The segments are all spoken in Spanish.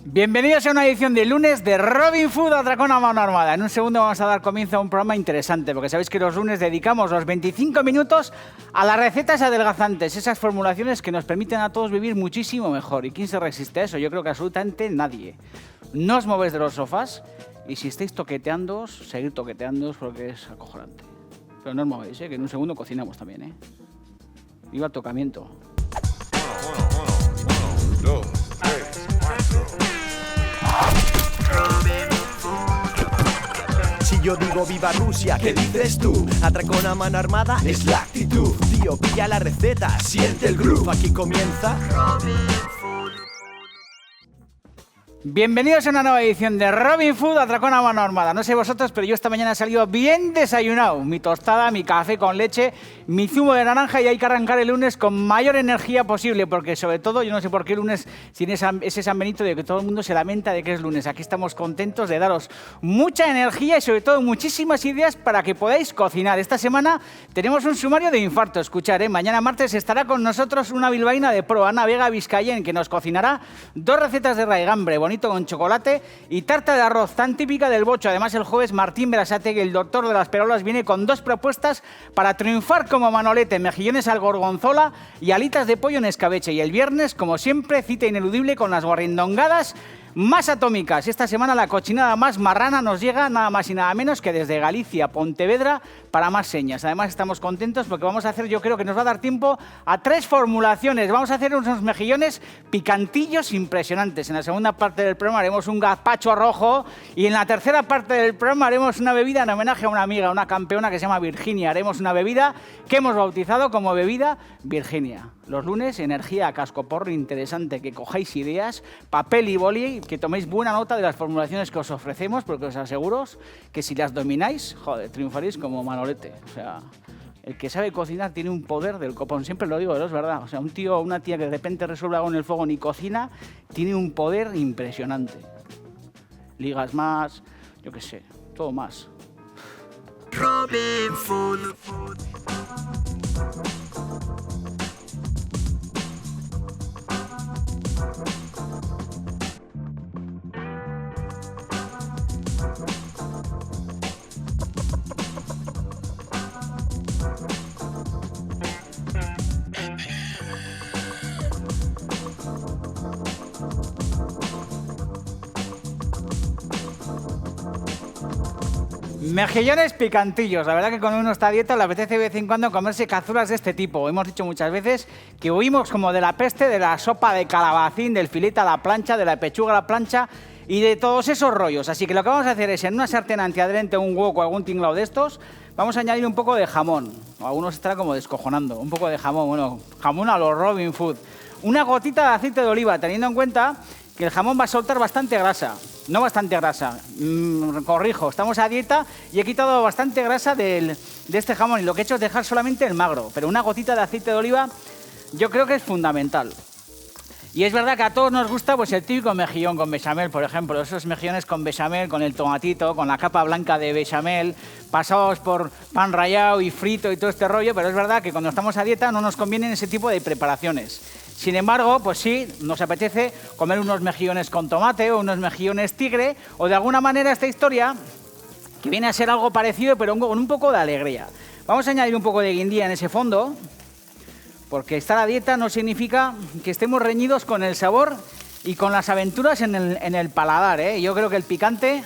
Bienvenidos a una edición de lunes de Robin Food Atracón a mano armada. En un segundo vamos a dar comienzo a un programa interesante, porque sabéis que los lunes dedicamos los 25 minutos a las recetas adelgazantes, esas formulaciones que nos permiten a todos vivir muchísimo mejor. ¿Y quién se resiste a eso? Yo creo que absolutamente nadie. No os movéis de los sofás y si estáis toqueteándoos, seguid toqueteándoos porque es acojonante. Pero no os movéis, que en un segundo cocinamos también, Viva el tocamiento. Uno, dos, tres, cuatro. Si yo digo viva Rusia, ¿qué dices tú? Atracón a mano armada es la actitud. Tío, pilla la receta, siente el groove. Aquí comienza Robin Food. Bienvenidos a una nueva edición de Robin Food Atracón a mano armada. No sé vosotros, pero yo esta mañana he salido bien desayunado. Mi tostada, mi café con leche, mi zumo de naranja y hay que arrancar el lunes con mayor energía posible, porque sobre todo, yo no sé por qué el lunes tiene ese San Benito de que todo el mundo se lamenta de que es lunes. Aquí estamos contentos de daros mucha energía y sobre todo muchísimas ideas para que podáis cocinar. Esta semana tenemos un sumario de infarto. Escuchar, mañana martes estará con nosotros una bilbaína de pro, Ana Vega Vizcayen, que nos cocinará 2 recetas de raigambre, bonito con chocolate y tarta de arroz tan típica del Bocho. Además, el jueves Martín Berasategui, el doctor de las perolas, viene con 2 propuestas para triunfar como Manolete: mejillones al gorgonzola y alitas de pollo en escabeche. Y el viernes, como siempre, cita ineludible con las guarrindongadas más atómicas. Esta semana la cochinada más marrana nos llega nada más y nada menos que desde Galicia, Pontevedra, para Más Señas. Además estamos contentos porque vamos a hacer, yo creo que nos va a dar tiempo a 3 formulaciones. Vamos a hacer unos mejillones picantillos impresionantes. En la segunda parte del programa haremos un gazpacho rojo y en la tercera parte del programa haremos una bebida en homenaje a una amiga, una campeona que se llama Virginia. Haremos una bebida que hemos bautizado como bebida Virginia. Los lunes, energía a cascoporro, interesante, que cojáis ideas, papel y boli, que toméis buena nota de las formulaciones que os ofrecemos, porque os aseguro que si las domináis, joder, triunfaréis como Manolete. O sea, el que sabe cocinar tiene un poder del copón. Siempre lo digo, es verdad. O sea, un tío o una tía que de repente resuelve algo en el fuego ni cocina, tiene un poder impresionante. Ligas más, yo qué sé, todo más. Robin Food. Mejillones picantillos. La verdad que cuando uno está a dieta le apetece de vez en cuando comerse cazuelas de este tipo. Hemos dicho muchas veces que huimos como de la peste de la sopa de calabacín, del filete a la plancha, de la pechuga a la plancha y de todos esos rollos. Así que lo que vamos a hacer es, en una sartén antiadherente, un wok o algún tinglao de estos, vamos a añadir un poco de jamón. Algunos estarán como descojonando. Un poco de jamón, bueno, jamón a los Robin Food. Una gotita de aceite de oliva, teniendo en cuenta que el jamón va a soltar bastante grasa. No bastante grasa, corrijo, estamos a dieta y he quitado bastante grasa de este jamón y lo que he hecho es dejar solamente el magro, pero una gotita de aceite de oliva yo creo que es fundamental. Y es verdad que a todos nos gusta pues el típico mejillón con bechamel, por ejemplo, esos mejillones con bechamel, con el tomatito, con la capa blanca de bechamel, pasados por pan rallado y frito y todo este rollo, pero es verdad que cuando estamos a dieta no nos convienen ese tipo de preparaciones. Sin embargo, pues sí, nos apetece comer unos mejillones con tomate o unos mejillones tigre o de alguna manera esta historia que viene a ser algo parecido pero con un poco de alegría. Vamos a añadir un poco de guindilla en ese fondo, porque estar a dieta no significa que estemos reñidos con el sabor y con las aventuras en el paladar, Yo creo que el picante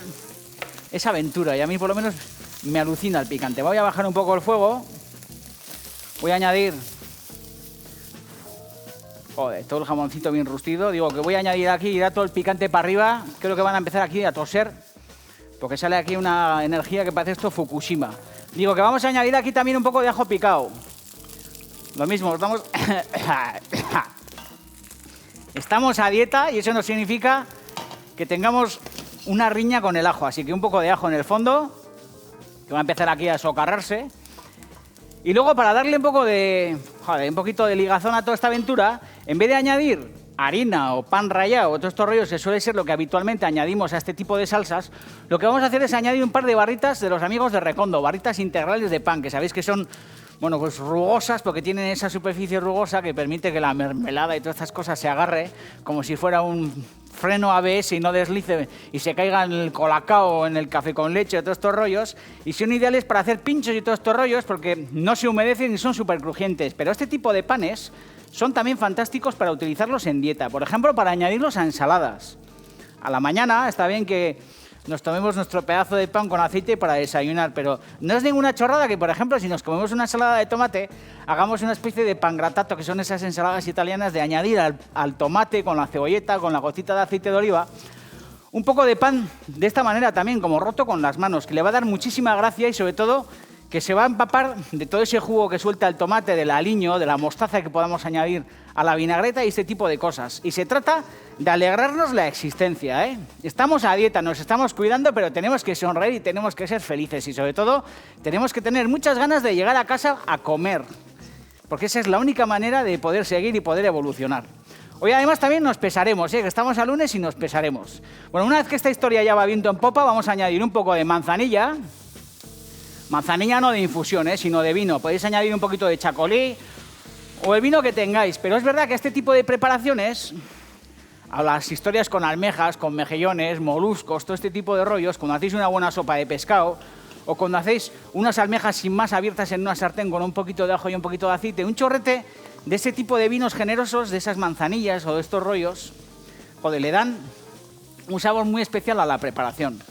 es aventura y a mí por lo menos me alucina el picante. Voy a bajar un poco el fuego, voy a añadir... Joder, todo el jamoncito bien rustido. Digo que voy a añadir aquí, irá todo el picante para arriba. Creo que van a empezar aquí a toser, porque sale aquí una energía que parece esto Fukushima. Digo que vamos a añadir aquí también un poco de ajo picado. Lo mismo, estamos a dieta y eso no significa que tengamos una riña con el ajo. Así que un poco de ajo en el fondo, que va a empezar aquí a socarrarse. Y luego, para darle un poco de... un poquito de ligazón a toda esta aventura, en vez de añadir harina o pan rallado o todos estos rollos que suele ser lo que habitualmente añadimos a este tipo de salsas, lo que vamos a hacer es añadir un par de barritas de los amigos de Recondo, barritas integrales de pan, que sabéis que son, bueno, pues rugosas, porque tienen esa superficie rugosa que permite que la mermelada y todas estas cosas se agarre como si fuera un freno ABS y no deslice y se caiga en el colacao, en el café con leche, todos estos rollos, y son ideales para hacer pinchos y todos estos rollos porque no se humedecen y son súper crujientes. Pero este tipo de panes son también fantásticos para utilizarlos en dieta, por ejemplo, para añadirlos a ensaladas. A la mañana está bien que nos tomemos nuestro pedazo de pan con aceite para desayunar, pero no es ninguna chorrada que, por ejemplo, si nos comemos una ensalada de tomate, hagamos una especie de pangrattato, que son esas ensaladas italianas de añadir al tomate con la cebolleta, con la gotita de aceite de oliva, un poco de pan de esta manera también, como roto con las manos, que le va a dar muchísima gracia y sobre todo que se va a empapar de todo ese jugo que suelta el tomate, del aliño, de la mostaza que podamos añadir a la vinagreta y este tipo de cosas. Y se trata de alegrarnos la existencia, ¿eh? Estamos a dieta, nos estamos cuidando, pero tenemos que sonreír y tenemos que ser felices. Y sobre todo, tenemos que tener muchas ganas de llegar a casa a comer, porque esa es la única manera de poder seguir y poder evolucionar. Hoy además también nos pesaremos, que estamos a lunes y nos pesaremos. Bueno, una vez que esta historia ya va viento en popa, vamos a añadir un poco de manzanilla. Manzanilla no de infusión, sino de vino. Podéis añadir un poquito de chacolí o el vino que tengáis. Pero es verdad que este tipo de preparaciones, a las historias con almejas, con mejillones, moluscos, todo este tipo de rollos, cuando hacéis una buena sopa de pescado o cuando hacéis unas almejas sin más abiertas en una sartén con un poquito de ajo y un poquito de aceite, un chorrete de ese tipo de vinos generosos, de esas manzanillas o de estos rollos, joder, le dan un sabor muy especial a la preparación.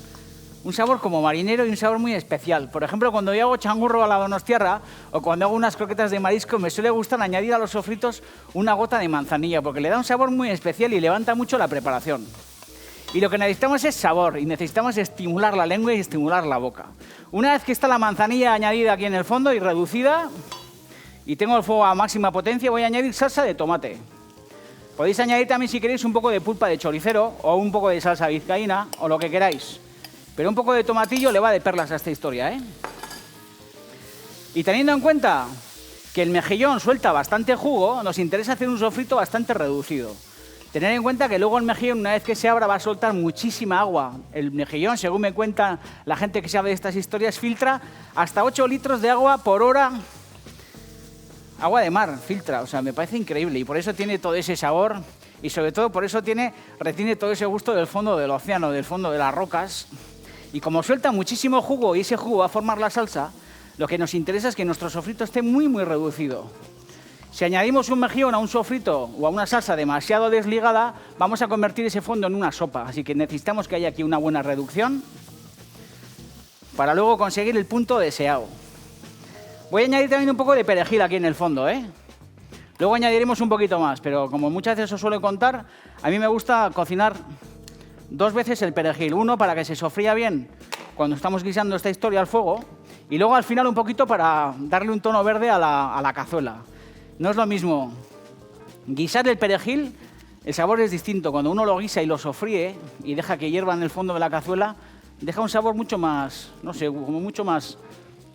Un sabor como marinero y un sabor muy especial. Por ejemplo, cuando yo hago changurro a la donostiarra o cuando hago unas croquetas de marisco, me suele gustar añadir a los sofritos una gota de manzanilla porque le da un sabor muy especial y levanta mucho la preparación. Y lo que necesitamos es sabor y necesitamos estimular la lengua y estimular la boca. Una vez que está la manzanilla añadida aquí en el fondo y reducida y tengo el fuego a máxima potencia, voy a añadir salsa de tomate. Podéis añadir también, si queréis, un poco de pulpa de choricero o un poco de salsa vizcaína o lo que queráis. Pero un poco de tomatillo le va de perlas a esta historia, ¿eh? Y teniendo en cuenta que el mejillón suelta bastante jugo, nos interesa hacer un sofrito bastante reducido. Tener en cuenta que luego el mejillón, una vez que se abra, va a soltar muchísima agua. El mejillón, según me cuenta la gente que sabe de estas historias, filtra hasta 8 litros de agua por hora. Agua de mar, filtra, o sea, me parece increíble. Y por eso tiene todo ese sabor y sobre todo por eso retiene todo ese gusto del fondo del océano, del fondo de las rocas. Y como suelta muchísimo jugo y ese jugo va a formar la salsa, lo que nos interesa es que nuestro sofrito esté muy, muy reducido. Si añadimos un mejillón a un sofrito o a una salsa demasiado desligada, vamos a convertir ese fondo en una sopa. Así que necesitamos que haya aquí una buena reducción para luego conseguir el punto deseado. Voy a añadir también un poco de perejil aquí en el fondo, ¿eh? Luego añadiremos un poquito más, pero como muchas veces os suelo contar, a mí me gusta cocinar 2 veces el perejil. Uno para que se sofría bien cuando estamos guisando esta historia al fuego y luego al final un poquito para darle un tono verde a la cazuela. No es lo mismo guisar el perejil, el sabor es distinto. Cuando uno lo guisa y lo sofríe y deja que hierva en el fondo de la cazuela, deja un sabor mucho más, no sé, como mucho más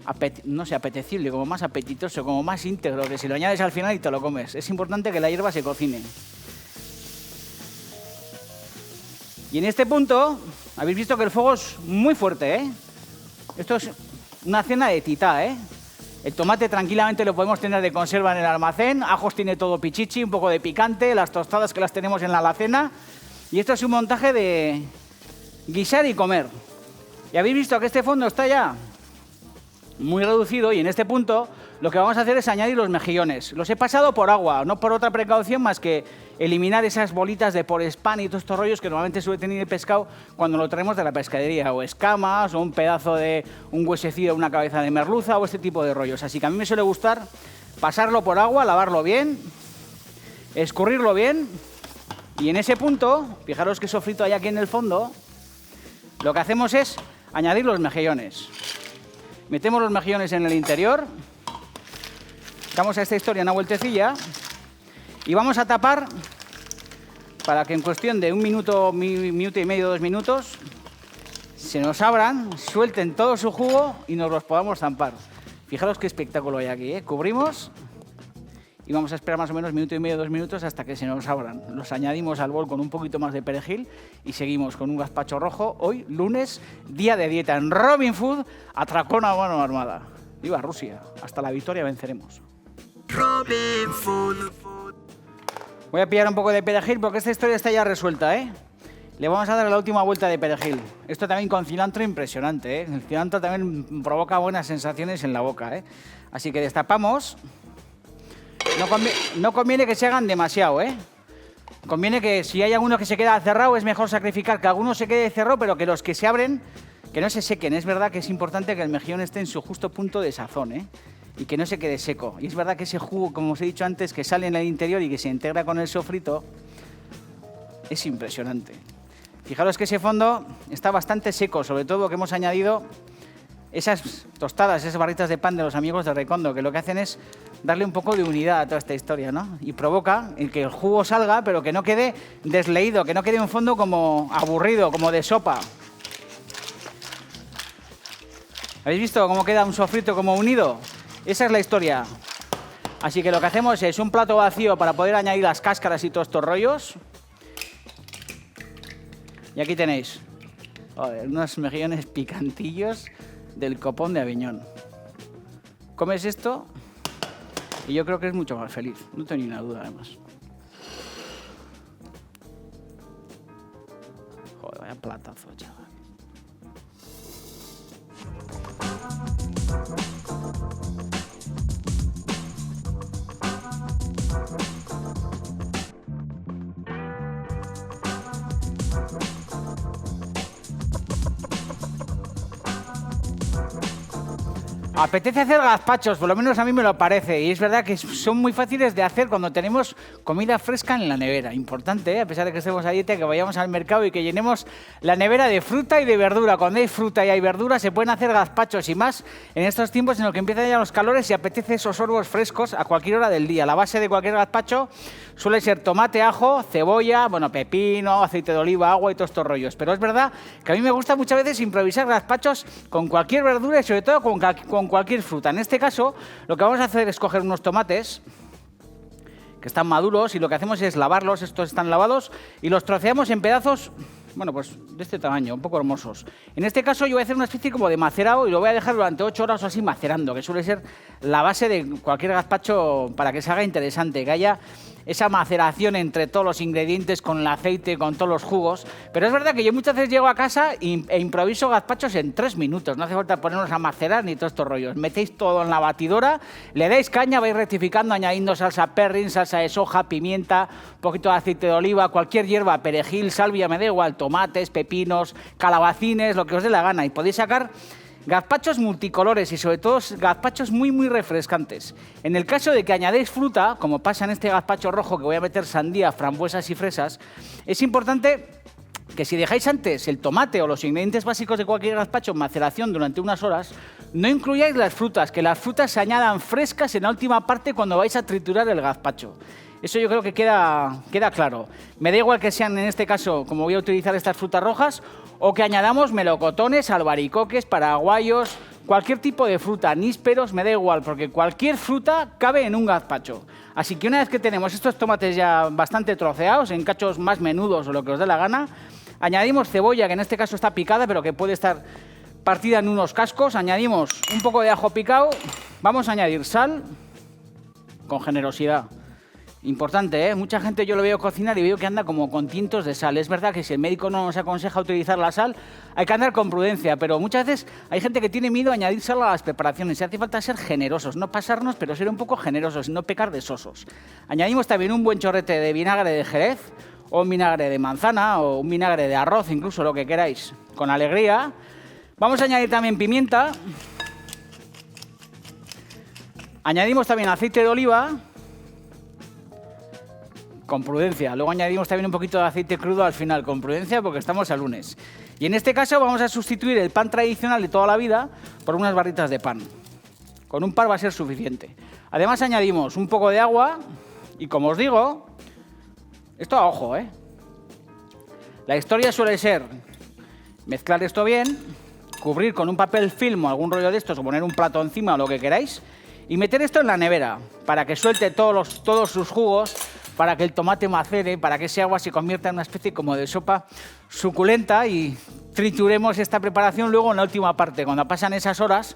apetecible, como más apetitoso, como más íntegro, que si lo añades al final y te lo comes. Es importante que la hierba se cocine. Y en este punto, habéis visto que el fuego es muy fuerte, ¿eh? Esto es una cena de titá, ¿eh? El tomate tranquilamente lo podemos tener de conserva en el almacén, ajos tiene todo pichichi, un poco de picante, las tostadas que las tenemos en la alacena. Y esto es un montaje de guisar y comer. Y habéis visto que este fondo está ya muy reducido y en este punto lo que vamos a hacer es añadir los mejillones. Los he pasado por agua, no por otra precaución más que eliminar esas bolitas de por spam y todos estos rollos que normalmente suele tener el pescado cuando lo traemos de la pescadería, o escamas, o un pedazo de un huesecillo, una cabeza de merluza, o este tipo de rollos. Así que a mí me suele gustar pasarlo por agua, lavarlo bien, escurrirlo bien, y en ese punto, fijaros que sofrito hay aquí en el fondo, lo que hacemos es añadir los mejillones. Metemos los mejillones en el interior, damos a esta historia una vueltecilla y vamos a tapar para que en cuestión de 1 minuto, minuto y medio, 2 minutos, se nos abran, suelten todo su jugo y nos los podamos zampar. Fijaros qué espectáculo hay aquí, ¿eh? Cubrimos y vamos a esperar más o menos 1 minuto y medio, 2 minutos hasta que se nos abran. Los añadimos al bol con un poquito más de perejil y seguimos con un gazpacho rojo. Hoy, lunes, día de dieta en Robin Food, atracón a mano armada. ¡Viva Rusia! Hasta la victoria venceremos. Robin Food. Voy a pillar un poco de perejil porque esta historia está ya resuelta, ¿eh? Le vamos a dar la última vuelta de perejil. Esto también con cilantro impresionante, ¿eh? El cilantro también provoca buenas sensaciones en la boca, ¿eh? Así que destapamos. No conviene que se hagan demasiado, ¿eh? Conviene que si hay alguno que se queda cerrado, es mejor sacrificar que alguno se quede cerrado, pero que los que se abren, que no se sequen. Es verdad que es importante que el mejillón esté en su justo punto de sazón, ¿eh? Y que no se quede seco. Y es verdad que ese jugo, como os he dicho antes, que sale en el interior y que se integra con el sofrito, es impresionante. Fijaros que ese fondo está bastante seco, sobre todo que hemos añadido esas tostadas, esas barritas de pan de los amigos de Recondo, que lo que hacen es darle un poco de unidad a toda esta historia, ¿no? Y provoca el que el jugo salga, pero que no quede desleído, que no quede un fondo como aburrido, como de sopa. ¿Habéis visto cómo queda un sofrito como unido? Esa es la historia. Así que lo que hacemos es un plato vacío para poder añadir las cáscaras y todos estos rollos. Y aquí tenéis, joder, unos mejillones picantillos del copón de Aviñón. Comes esto y yo creo que es mucho más feliz, no tengo ni una duda además. Joder, vaya platazo, chaval. Apetece hacer gazpachos, por lo menos a mí me lo parece, y es verdad que son muy fáciles de hacer cuando tenemos comida fresca en la nevera. Importante, ¿eh? A pesar de que estemos a dieta, que vayamos al mercado y que llenemos la nevera de fruta y de verdura. Cuando hay fruta y hay verdura se pueden hacer gazpachos, y más en estos tiempos en los que empiezan ya los calores y apetece esos sorbos frescos a cualquier hora del día. La base de cualquier gazpacho suele ser tomate, ajo, cebolla, bueno, pepino, aceite de oliva, agua y todos estos rollos. Pero es verdad que a mí me gusta muchas veces improvisar gazpachos con cualquier verdura y sobre todo con cualquier fruta. En este caso, lo que vamos a hacer es coger unos tomates que están maduros y lo que hacemos es lavarlos, estos están lavados, y los troceamos en pedazos, bueno, pues de este tamaño, un poco hermosos. En este caso yo voy a hacer una especie como de macerado y lo voy a dejar durante 8 horas o así macerando, que suele ser la base de cualquier gazpacho para que se haga interesante, que haya esa maceración entre todos los ingredientes, con el aceite, con todos los jugos. Pero es verdad que yo muchas veces llego a casa e improviso gazpachos en 3 minutos. No hace falta ponernos a macerar ni todos estos rollos. Metéis todo en la batidora, le dais caña, vais rectificando, añadiendo salsa perrin, salsa de soja, pimienta, un poquito de aceite de oliva, cualquier hierba, perejil, salvia, me da igual, tomates, pepinos, calabacines, lo que os dé la gana. Y podéis sacar gazpachos multicolores y sobre todo gazpachos muy muy refrescantes. En el caso de que añadéis fruta, como pasa en este gazpacho rojo que voy a meter sandía, frambuesas y fresas, es importante que si dejáis antes el tomate o los ingredientes básicos de cualquier gazpacho en maceración durante unas horas, no incluyáis las frutas, que las frutas se añadan frescas en la última parte cuando vais a triturar el gazpacho. Eso yo creo que queda claro. Me da igual que sean, en este caso, como voy a utilizar estas frutas rojas, o que añadamos melocotones, albaricoques, paraguayos, cualquier tipo de fruta, nísperos, me da igual, porque cualquier fruta cabe en un gazpacho. Así que una vez que tenemos estos tomates ya bastante troceados, en cachos más menudos o lo que os dé la gana, añadimos cebolla, que en este caso está picada, pero que puede estar partida en unos cascos. Añadimos un poco de ajo picado, vamos a añadir sal con generosidad. Importante, ¿eh? Mucha gente yo lo veo cocinar y veo que anda como con tintos de sal. Es verdad que si el médico no nos aconseja utilizar la sal, hay que andar con prudencia, pero muchas veces hay gente que tiene miedo a añadir sal a las preparaciones y hace falta ser generosos, no pasarnos, pero ser un poco generosos y no pecar de sosos. Añadimos también un buen chorrete de vinagre de Jerez, o un vinagre de manzana, o un vinagre de arroz, incluso lo que queráis, con alegría. Vamos a añadir también pimienta. Añadimos también aceite de oliva, con prudencia. Luego añadimos también un poquito de aceite crudo al final, con prudencia, porque estamos a lunes. Y en este caso vamos a sustituir el pan tradicional de toda la vida por unas barritas de pan. Con un par va a ser suficiente. Además añadimos un poco de agua y, como os digo, esto a ojo, ¿eh? La historia suele ser mezclar esto bien, cubrir con un papel film o algún rollo de estos, o poner un plato encima o lo que queráis, y meter esto en la nevera para que suelte todos sus jugos, para que el tomate macere, para que ese agua se convierta en una especie como de sopa suculenta y trituremos esta preparación luego en la última parte. Cuando pasan esas horas,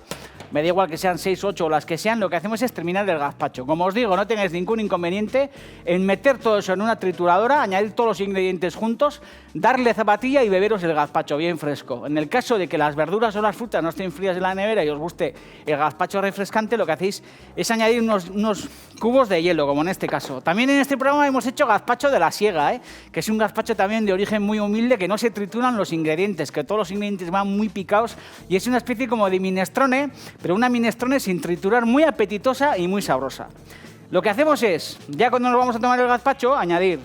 me da igual que sean 6, 8 o las que sean, lo que hacemos es terminar el gazpacho. Como os digo, no tengáis ningún inconveniente en meter todo eso en una trituradora, añadir todos los ingredientes juntos, darle zapatilla y beberos el gazpacho bien fresco. En el caso de que las verduras o las frutas no estén frías en la nevera y os guste el gazpacho refrescante, lo que hacéis es añadir unos cubos de hielo, como en este caso. También en este programa hemos hecho gazpacho de la siega, que es un gazpacho también de origen muy humilde, que no se trituran los ingredientes, que todos los ingredientes van muy picados y es una especie como de minestrone, pero una minestrone sin triturar, muy apetitosa y muy sabrosa. Lo que hacemos es, ya cuando nos vamos a tomar el gazpacho, añadir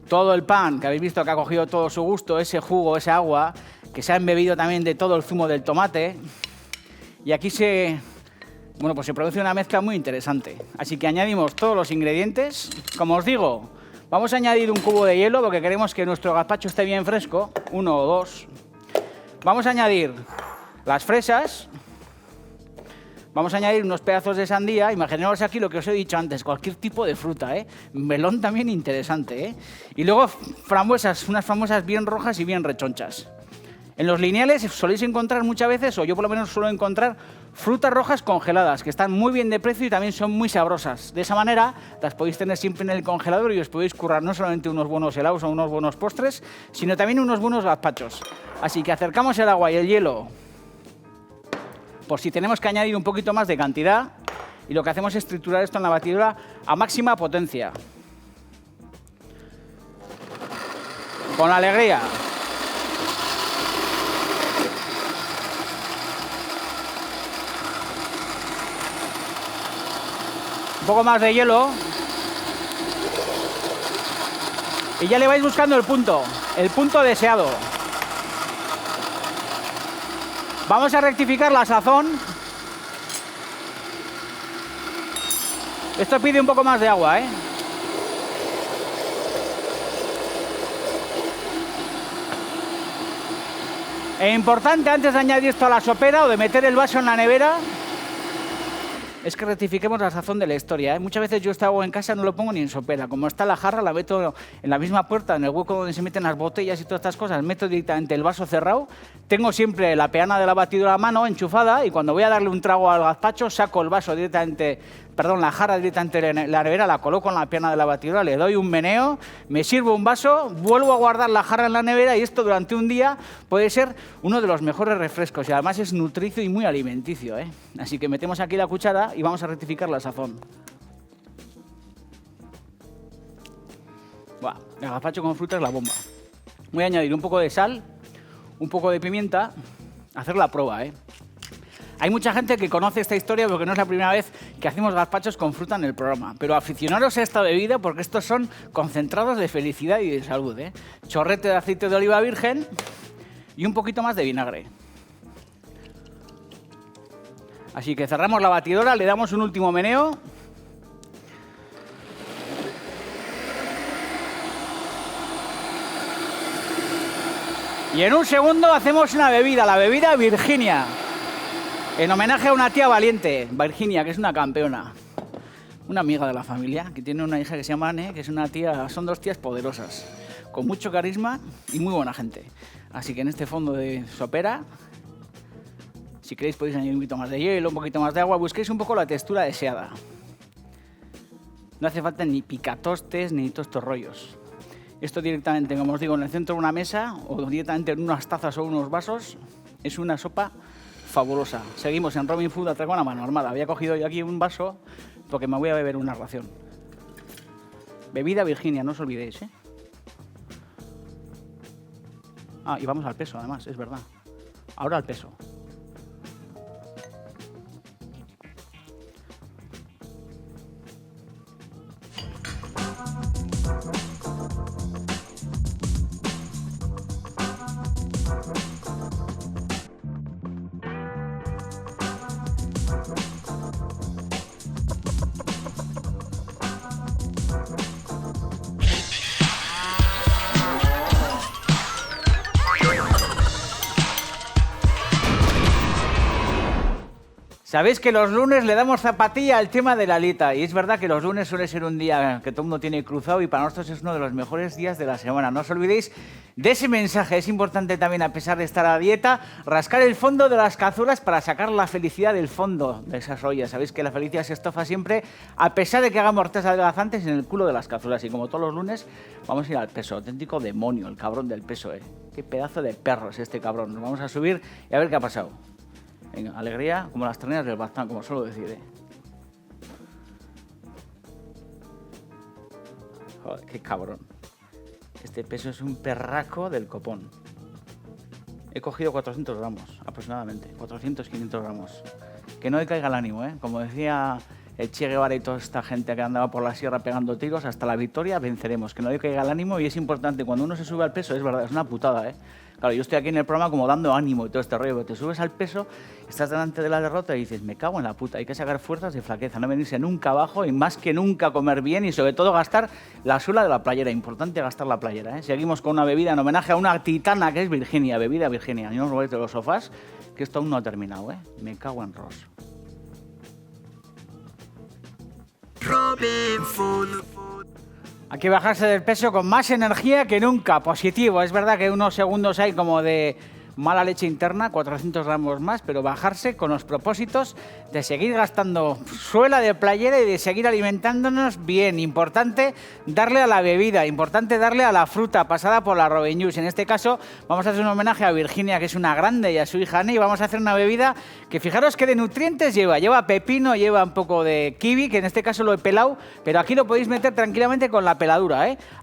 todo el pan, que habéis visto que ha cogido todo su gusto, ese jugo, esa agua, que se ha embebido también de todo el zumo del tomate. Y aquí se produce una mezcla muy interesante. Así que añadimos todos los ingredientes. Como os digo, vamos a añadir un cubo de hielo porque queremos que nuestro gazpacho esté bien fresco, 1 o 2. Vamos a añadir las fresas. Vamos a añadir unos pedazos de sandía. Imaginaos aquí lo que os he dicho antes, cualquier tipo de fruta, melón también interesante, Y luego frambuesas, unas frambuesas bien rojas y bien rechonchas. En los lineales soléis encontrar muchas veces, o yo por lo menos suelo encontrar, frutas rojas congeladas, que están muy bien de precio y también son muy sabrosas. De esa manera las podéis tener siempre en el congelador y os podéis currar no solamente unos buenos helados o unos buenos postres, sino también unos buenos gazpachos. Así que acercamos el agua y el hielo por si tenemos que añadir un poquito más de cantidad, y lo que hacemos es triturar esto en la batidora a máxima potencia. Con alegría. Un poco más de hielo. Y ya le vais buscando el punto deseado. Vamos a rectificar la sazón. Esto pide un poco más de agua, E importante, antes de añadir esto a la sopera o de meter el vaso en la nevera, es que rectifiquemos la sazón de la historia, Muchas veces yo esta agua en casa no lo pongo ni en sopera. Como está la jarra, la meto en la misma puerta, en el hueco donde se meten las botellas y todas estas cosas, meto directamente el vaso cerrado. Tengo siempre la peana de la batidora a mano enchufada y cuando voy a darle un trago al gazpacho, saco el vaso directamente, la jarra directamente en la nevera, la coloco en la peana de la batidora, le doy un meneo, me sirvo un vaso, vuelvo a guardar la jarra en la nevera y esto durante un día puede ser uno de los mejores refrescos y además es nutricio y muy alimenticio, Así que metemos aquí la cuchara y vamos a rectificar la sazón. Buah, el gazpacho con fruta es la bomba. Voy a añadir un poco de sal, un poco de pimienta, hacer la prueba, Hay mucha gente que conoce esta historia porque no es la primera vez que hacemos gazpachos con fruta en el programa. Pero aficionaros a esta bebida porque estos son concentrados de felicidad y de salud, Chorrete de aceite de oliva virgen y un poquito más de vinagre. Así que cerramos la batidora, le damos un último meneo. Y en un segundo hacemos una bebida, la bebida Virginia. En homenaje a una tía valiente, Virginia, que es una campeona. Una amiga de la familia, que tiene una hija que se llama Anne, que es una tía, son 2 tías poderosas, con mucho carisma y muy buena gente. Así que en este fondo de sopera, si queréis podéis añadir un poquito más de hielo, un poquito más de agua, busquéis un poco la textura deseada. No hace falta ni picatostes ni todos estos rollos. Esto directamente, como os digo, en el centro de una mesa o directamente en unas tazas o unos vasos, es una sopa fabulosa. Seguimos en Robin Food Atracón a mano armada. Había cogido yo aquí un vaso porque me voy a beber una ración. Bebida Virginia, no os olvidéis, Ah, y vamos al peso, además, es verdad. Ahora al peso. Sabéis que los lunes le damos zapatilla al tema de la dieta y es verdad que los lunes suele ser un día que todo el mundo tiene cruzado y para nosotros es uno de los mejores días de la semana. No os olvidéis de ese mensaje. Es importante también, a pesar de estar a dieta, rascar el fondo de las cazuelas para sacar la felicidad del fondo de esas ollas. Sabéis que la felicidad se estofa siempre, a pesar de que hagamos test adelgazantes, en el culo de las cazuelas. Y como todos los lunes, vamos a ir al peso. Auténtico demonio, el cabrón del peso, Qué pedazo de perro es este cabrón. Nos vamos a subir y a ver qué ha pasado. Venga, alegría como las terneras del Baztán, como suelo decir, Joder, qué cabrón. Este peso es un perraco del copón. He cogido 400 gramos, aproximadamente. 400, 500 gramos. Que no decaiga el ánimo, Como decía el Che Guevara y toda esta gente que andaba por la sierra pegando tiros, hasta la victoria venceremos. Que no decaiga el ánimo y es importante. Cuando uno se sube al peso, es verdad, es una putada, Claro, yo estoy aquí en el programa como dando ánimo y todo este rollo, pero te subes al peso, estás delante de la derrota y dices, me cago en la puta, hay que sacar fuerzas de flaqueza, no venirse nunca abajo y más que nunca comer bien y sobre todo gastar la suela de la playera, importante gastar la playera, Seguimos con una bebida en homenaje a una titana que es Virginia, bebida Virginia, y no os movéis de los sofás, que esto aún no ha terminado, Me cago en Ross. Robin Food. Hay que bajarse del peso con más energía que nunca, positivo. Es verdad que unos segundos hay como de mala leche interna, 400 gramos más, pero bajarse con los propósitos de seguir gastando suela de playera y de seguir alimentándonos bien. Importante darle a la bebida, importante darle a la fruta pasada por la Robin Juice. En este caso vamos a hacer un homenaje a Virginia, que es una grande, y a su hija Anne, y vamos a hacer una bebida que fijaros que de nutrientes lleva. Lleva pepino, lleva un poco de kiwi, que en este caso lo he pelado, pero aquí lo podéis meter tranquilamente con la peladura,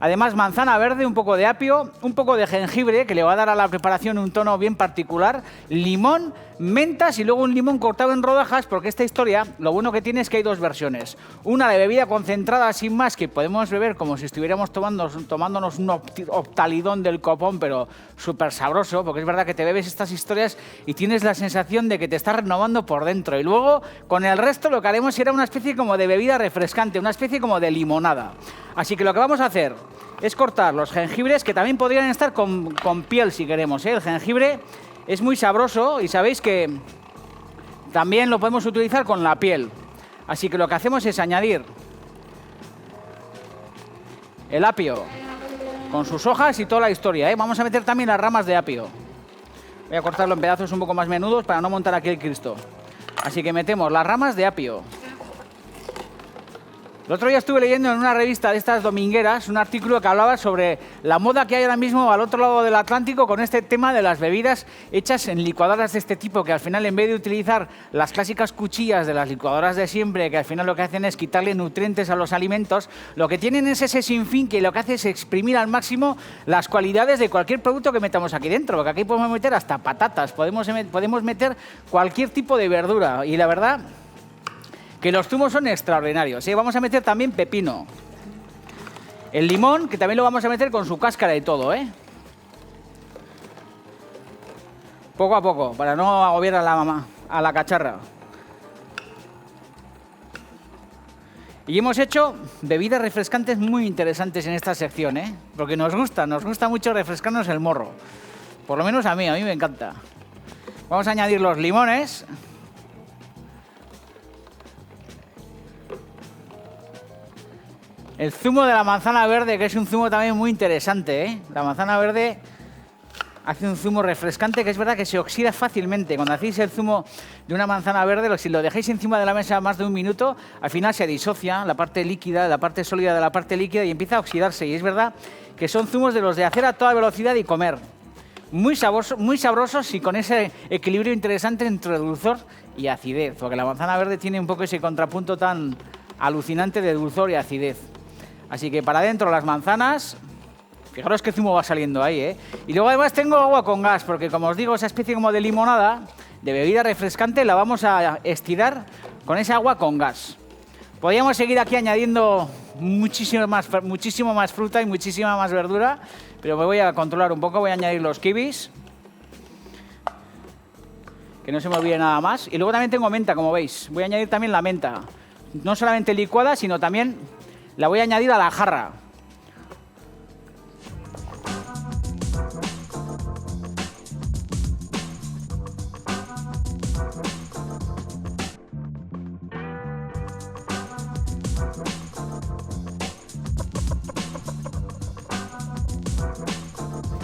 Además manzana verde, un poco de apio, un poco de jengibre, que le va a dar a la preparación un tono bien particular, limón, mentas y luego un limón cortado en rodajas, porque esta historia, lo bueno que tiene es que hay dos versiones. Una de bebida concentrada sin más, que podemos beber como si estuviéramos tomándonos un optalidón del copón, pero súper sabroso, porque es verdad que te bebes estas historias y tienes la sensación de que te estás renovando por dentro. Y luego, con el resto, lo que haremos será una especie como de bebida refrescante, una especie como de limonada. Así que lo que vamos a hacer es cortar los jengibres, que también podrían estar con piel si queremos, El jengibre es muy sabroso y sabéis que también lo podemos utilizar con la piel. Así que lo que hacemos es añadir el apio con sus hojas y toda la historia, Vamos a meter también las ramas de apio. Voy a cortarlo en pedazos un poco más menudos para no montar aquí el Cristo. Así que metemos las ramas de apio. El otro día estuve leyendo en una revista de estas domingueras un artículo que hablaba sobre la moda que hay ahora mismo al otro lado del Atlántico con este tema de las bebidas hechas en licuadoras de este tipo, que al final, en vez de utilizar las clásicas cuchillas de las licuadoras de siempre, que al final lo que hacen es quitarle nutrientes a los alimentos, lo que tienen es ese sinfín que lo que hace es exprimir al máximo las cualidades de cualquier producto que metamos aquí dentro, porque aquí podemos meter hasta patatas, podemos meter cualquier tipo de verdura y la verdad que los zumos son extraordinarios, Vamos a meter también pepino. El limón, que también lo vamos a meter con su cáscara y todo, Poco a poco, para no agobiar a la cacharra. Y hemos hecho bebidas refrescantes muy interesantes en esta sección, Porque nos gusta mucho refrescarnos el morro. Por lo menos a mí me encanta. Vamos a añadir los limones. El zumo de la manzana verde, que es un zumo también muy interesante, La manzana verde hace un zumo refrescante que es verdad que se oxida fácilmente. Cuando hacéis el zumo de una manzana verde, si lo dejáis encima de la mesa más de un minuto, al final se disocia la parte líquida, la parte sólida de la parte líquida y empieza a oxidarse. Y es verdad que son zumos de los de hacer a toda velocidad y comer. Muy sabrosos y con ese equilibrio interesante entre dulzor y acidez, porque la manzana verde tiene un poco ese contrapunto tan alucinante de dulzor y acidez. Así que para adentro las manzanas. Fijaros qué zumo va saliendo ahí, Y luego además tengo agua con gas, porque como os digo, esa especie como de limonada, de bebida refrescante, la vamos a estirar con esa agua con gas. Podríamos seguir aquí añadiendo muchísimo más fruta y muchísima más verdura, pero me voy a controlar un poco, voy a añadir los kiwis. Que no se me olvide nada más. Y luego también tengo menta, como veis. Voy a añadir también la menta. No solamente licuada, sino también la voy a añadir a la jarra.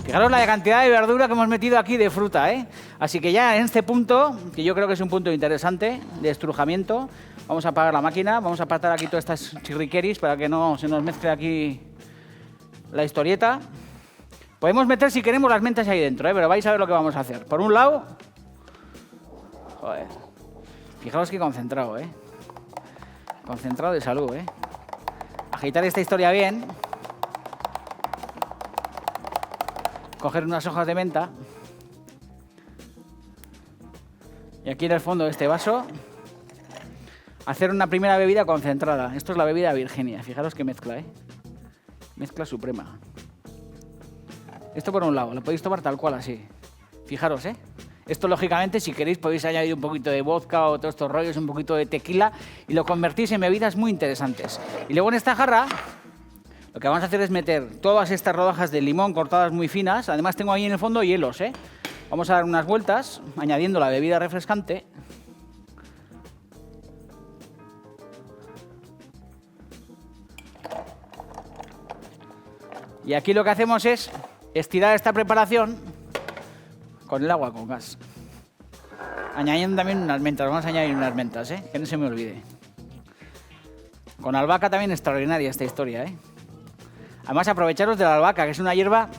Fijaros la cantidad de verdura que hemos metido aquí de fruta, ¿eh? Así que ya en este punto, que yo creo que es un punto interesante de estrujamiento, vamos a apagar la máquina, vamos a apartar aquí todas estas chirriqueris para que no se nos mezcle aquí la historieta. Podemos meter si queremos las mentas ahí dentro, ¿eh? Pero vais a ver lo que vamos a hacer. Por un lado, joder, fijaros qué concentrado, ¿eh? Concentrado de salud, ¿eh? Agitar esta historia bien. Coger unas hojas de menta. Y aquí en el fondo de este vaso, hacer una primera bebida concentrada. Esto es la bebida Virginia. Fijaros qué mezcla, ¿eh? Mezcla suprema. Esto por un lado, lo podéis tomar tal cual así. Fijaros, ¿eh? Esto, lógicamente, si queréis, podéis añadir un poquito de vodka o todos estos rollos, un poquito de tequila, y lo convertís en bebidas muy interesantes. Y luego en esta jarra, lo que vamos a hacer es meter todas estas rodajas de limón cortadas muy finas. Además, tengo ahí en el fondo hielos, ¿eh? Vamos a dar unas vueltas, añadiendo la bebida refrescante. Y aquí lo que hacemos es estirar esta preparación con el agua con gas. Añadiendo también unas mentas. Vamos a añadir unas mentas, ¿eh? Que no se me olvide. Con albahaca también extraordinaria esta historia, ¿eh? Además, aprovecharos de la albahaca, que es una hierba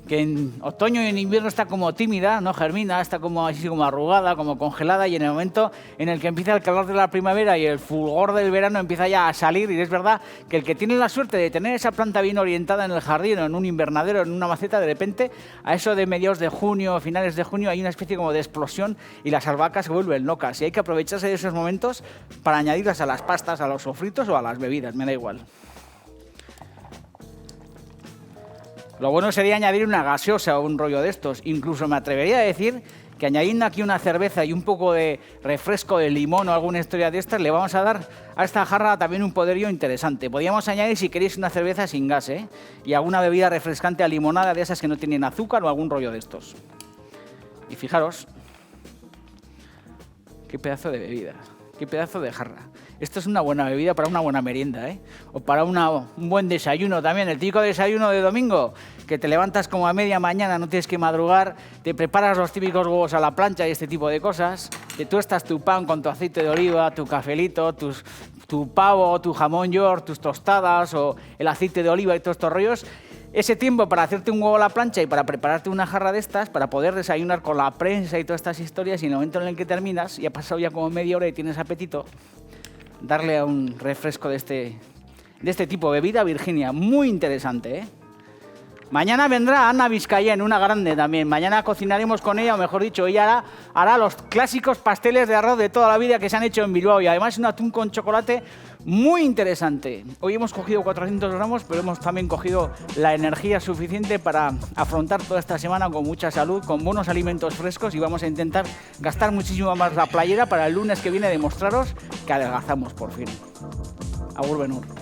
que en otoño y en invierno está como tímida, no germina, está como así como arrugada, como congelada, y en el momento en el que empieza el calor de la primavera y el fulgor del verano empieza ya a salir. Y es verdad que el que tiene la suerte de tener esa planta bien orientada en el jardín o en un invernadero, en una maceta, de repente, a eso de mediados de junio, finales de junio, hay una especie como de explosión y las albahacas se vuelven locas. Y hay que aprovecharse de esos momentos para añadirlas a las pastas, a los sofritos o a las bebidas, me da igual. Lo bueno sería añadir una gaseosa o un rollo de estos. Incluso me atrevería a decir que añadiendo aquí una cerveza y un poco de refresco de limón o alguna historia de estas, le vamos a dar a esta jarra también un poderío interesante. Podríamos añadir, si queréis, una cerveza sin gas, ¿eh? Y alguna bebida refrescante a limonada de esas que no tienen azúcar o algún rollo de estos. Y fijaros, qué pedazo de bebida, qué pedazo de jarra. Esto es una buena bebida para una buena merienda, ¿eh? O para un buen desayuno también, el típico desayuno de domingo, que te levantas como a media mañana, no tienes que madrugar, te preparas los típicos huevos a la plancha y este tipo de cosas, te tuestas tu pan con tu aceite de oliva, tu cafelito, tu pavo, tu jamón york, tus tostadas o el aceite de oliva y todos estos rollos. Ese tiempo para hacerte un huevo a la plancha y para prepararte una jarra de estas, para poder desayunar con la prensa y todas estas historias, y en el momento en el que terminas, y ha pasado ya como media hora y tienes apetito, darle a un refresco de este tipo, bebida Virginia, muy interesante, ¿eh? Mañana vendrá Ana Vizcayen, una grande también. Mañana cocinaremos con ella, o mejor dicho, ella hará los clásicos pasteles de arroz de toda la vida que se han hecho en Bilbao, y además un atún con chocolate muy interesante. Hoy hemos cogido 400 gramos, pero hemos también cogido la energía suficiente para afrontar toda esta semana con mucha salud, con buenos alimentos frescos, y vamos a intentar gastar muchísimo más la playera para el lunes que viene demostraros que adelgazamos por fin. Agur Benur.